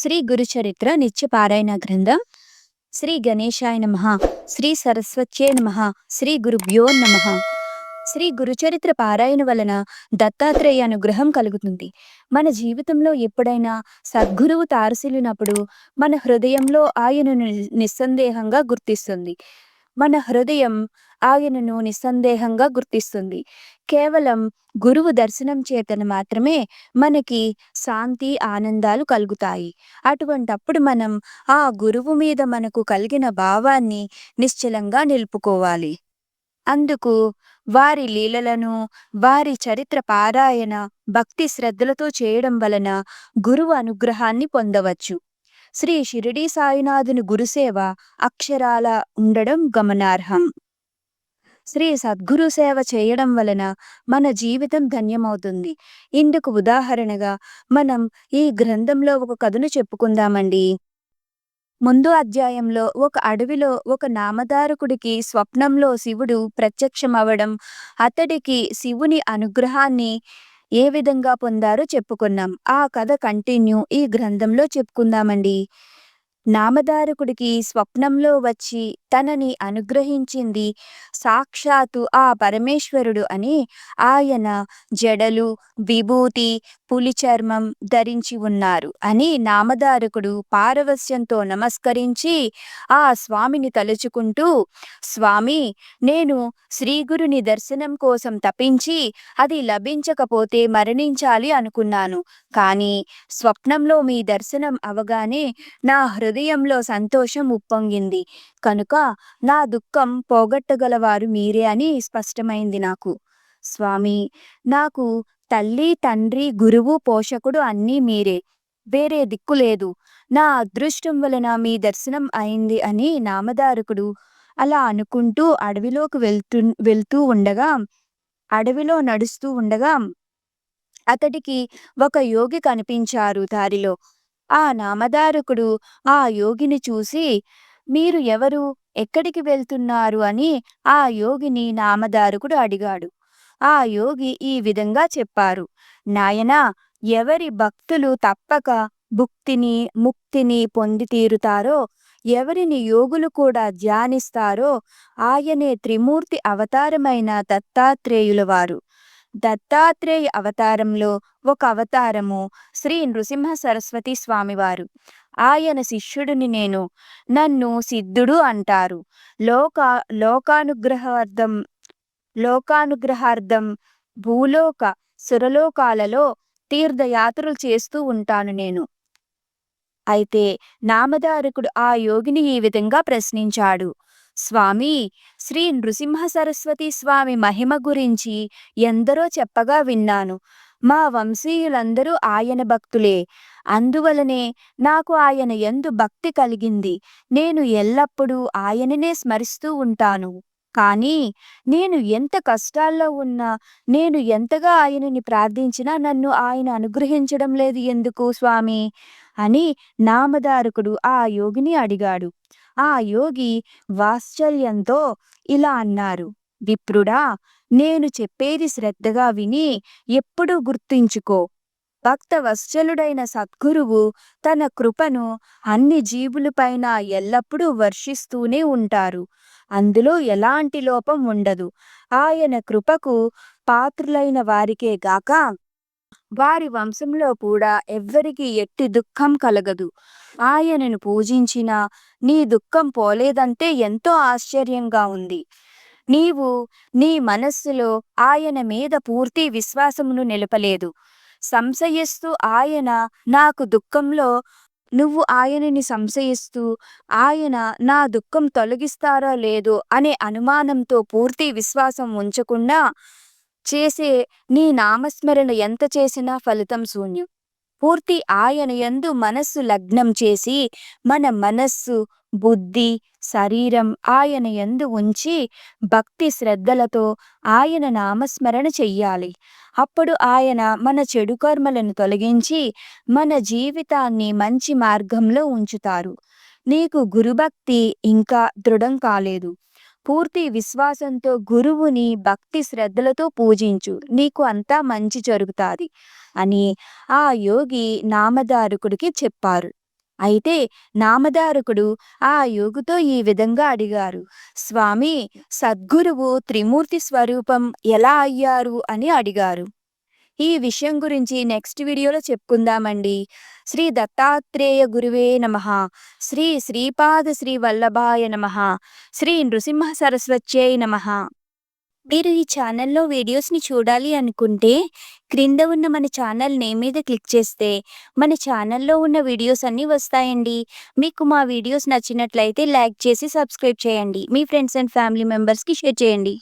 శ్రీ గురుచరిత్ర నిత్యపారాయణ గ్రంథం. శ్రీ గణేశాయ నమః. శ్రీ సరస్వత్యై నమః. శ్రీ గురుభ్యో నమః. శ్రీ గురుచరిత్ర పారాయణ వలన దత్తాత్రేయ అనుగ్రహం కలుగుతుంది. మన జీవితంలో ఎప్పుడైనా సద్గురువు తారసిల్లినప్పుడు మన హృదయంలో ఆయనను నిస్సందేహంగా గుర్తిస్తుంది. మన హృదయం ఆయనను నిస్సందేహంగా గుర్తిస్తుంది. కేవలం గురువు దర్శనం చేతన మాత్రమే మనకి శాంతి, ఆనందాలు కలుగుతాయి. అటువంటప్పుడు మనం ఆ గురువు మీద మనకు కలిగిన భావాన్ని నిశ్చలంగా నిలుపుకోవాలి. అందుకు వారి లీలలను, వారి చరిత్ర పారాయణ భక్తి శ్రద్ధలతో చేయడం వలన గురువు అనుగ్రహాన్ని పొందవచ్చు. శ్రీ షిరిడీ సాయినాథుని గురుసేవ అక్షరాల ఉండడం గమనార్హం. శ్రీ సద్గురు సేవ చేయడం వలన మన జీవితం ధన్యమవుతుంది. ఇందుకు ఉదాహరణగా మనం ఈ గ్రంథంలో ఒక కథను చెప్పుకుందామండి. ముందు అధ్యాయంలో ఒక అడవిలో ఒక నామధారకుడికి స్వప్నంలో శివుడు ప్రత్యక్షమవడం, అతడికి శివుని అనుగ్రహాన్ని ఏ విధంగా పొందారో చెప్పుకున్నాం. ఆ కథ కంటిన్యూ ఈ గ్రంథంలో చెప్పుకుందామండి. నామధారకుడికి స్వప్నంలో వచ్చి తనని అనుగ్రహించింది సాక్షాత్తు ఆ పరమేశ్వరుడు అని ఆయన జడలు, విభూతి, పులి చర్మం ధరించి ఉన్నారు అని నామధారకుడు పారవస్యంతో నమస్కరించి ఆ స్వామిని తలుచుకుంటూ, స్వామి, నేను శ్రీగురుని దర్శనం కోసం తపించి అది లభించకపోతే మరణించాలి అనుకున్నాను. కానీ స్వప్నంలో మీ దర్శనం అవగానే నా హృదయంలో సంతోషం ఉప్పొంగింది. కనుక నా దుఃఖం పోగొట్టగలవారు మీరే అని స్పష్టమైంది నాకు. స్వామి, నాకు తల్లి, తండ్రి, గురువు, పోషకుడు అన్నీ మీరే. వేరే దిక్కు లేదు. నా అదృష్టం వలన మీ దర్శనం అయింది అని నామధారకుడు అలా అనుకుంటూ అడవిలో నడుస్తూ ఉండగా అతడికి ఒక యోగి కనిపించారు దారిలో. ఆ నామధారకుడు ఆ యోగిని చూసి, మీరు ఎవరు, ఎక్కడికి వెళ్తున్నారు అని ఆ యోగిని నామధారకుడు అడిగాడు. ఆ యోగి ఈ విధంగా చెప్పారు. నాయనా, ఎవరి భక్తులు తప్పక ముక్తిని పొంది తీరుతారో, ఎవరిని యోగులు కూడా ధ్యానిస్తారో ఆయనే త్రిమూర్తి అవతారమైన దత్తాత్రేయుల వారు. దత్తాత్రేయ అవతారంలో ఒక అవతారము శ్రీ నృసింహ సరస్వతి స్వామివారు. ఆయన శిష్యుడిని నేను. నన్ను సిద్ధుడు అంటారు. లోకానుగ్రహార్థం లోకానుగ్రహార్థం భూలోక సురలోకాలలో తీర్థయాత్రలు చేస్తూ ఉంటాను నేను. అయితే నామధారకుడు ఆ యోగిని ఈ విధంగా ప్రశ్నించాడు. స్వామి, శ్రీ నృసింహ సరస్వతి స్వామి మహిమ గురించి ఎందరో చెప్పగా విన్నాను. మా వంశీయులందరూ ఆయన భక్తులే. అందువలనే నాకు ఆయన యందు భక్తి కలిగింది. నేను ఎల్లప్పుడూ ఆయననే స్మరిస్తూ ఉంటాను. కానీ నేను ఎంత కష్టాల్లో ఉన్నా, నేను ఎంతగా ఆయనని ప్రార్థించినా నన్ను ఆయన అనుగ్రహించడం లేదు ఎందుకు స్వామి అని నామధారకుడు ఆ యోగిని అడిగాడు. ఆ యోగి వాత్సల్యంతో ఇలా అన్నారు. విప్రుడా, నేను చెప్పేది శ్రద్ధగా విని ఎప్పుడూ గుర్తుంచుకో. భక్త వత్సలుడైన సద్గురువు తన కృపను అన్ని జీవులపైన ఎల్లప్పుడూ వర్షిస్తూనే ఉంటారు. అందులో ఎలాంటి లోపం ఉండదు. ఆయన కృపకు పాత్రులైన వారికే గాక వారి వంశంలో కూడా ఎవ్వరికి ఎట్టి దుఃఖం కలగదు. ఆయనను పూజించినా నీ దుఃఖం పోలేదంటే ఎంతో ఆశ్చర్యంగా ఉంది. నీవు నీ మనస్సులో ఆయన మీద పూర్తి విశ్వాసమును నిలపలేదు. సంశయిస్తూ ఆయన నాకు దుఃఖంలో నువ్వు ఆయనని సంశయిస్తూ ఆయన నా దుఃఖం తొలగిస్తారో లేదో అనే అనుమానంతో పూర్తి విశ్వాసం ఉంచకుండా చేసే నీ నామస్మరణ ఎంత చేసినా ఫలితం శూన్యం. పూర్తి ఆయన యందు మనస్సు లగ్నం చేసి మన మనస్సు, బుద్ధి, శరీరం ఆయన యందు ఉంచి భక్తి శ్రద్ధలతో ఆయన నామస్మరణ చెయ్యాలి. అప్పుడు ఆయన మన చెడు కర్మలను తొలగించి మన జీవితాన్ని మంచి మార్గంలో ఉంచుతారు. నీకు గురుభక్తి ఇంకా దృఢం కాలేదు. పూర్తి విశ్వాసంతో గురువుని భక్తి శ్రద్ధలతో పూజించు, నీకు అంతా మంచి జరుగుతాది అని ఆ యోగి నామధారకుడికి చెప్పారు. అయితే నామధారకుడు ఆ యోగితో ఈ విధంగా అడిగారు, స్వామి, సద్గురువు త్రిమూర్తి స్వరూపం ఎలా అయ్యారు అని అడిగారు. ఈ విషయం గురించి నెక్స్ట్ వీడియోలో చెప్పుకుందామండి. శ్రీ దత్తాత్రేయ గురువే నమః. శ్రీ శ్రీపాద శ్రీ వల్లభాయ నమః. శ్రీ నృసింహ సరస్వత్యై నమః. మీరు ఈ ఛానల్లో వీడియోస్ని చూడాలి అనుకుంటే క్రింద ఉన్న మన ఛానల్ నేమ్ మీద క్లిక్ చేస్తే మన ఛానల్లో ఉన్న వీడియోస్ అన్నీ వస్తాయండి. మీకు మా వీడియోస్ నచ్చినట్లయితే లైక్ చేసి సబ్స్క్రైబ్ చేయండి. మీ ఫ్రెండ్స్ అండ్ ఫ్యామిలీ మెంబర్స్కి షేర్ చేయండి.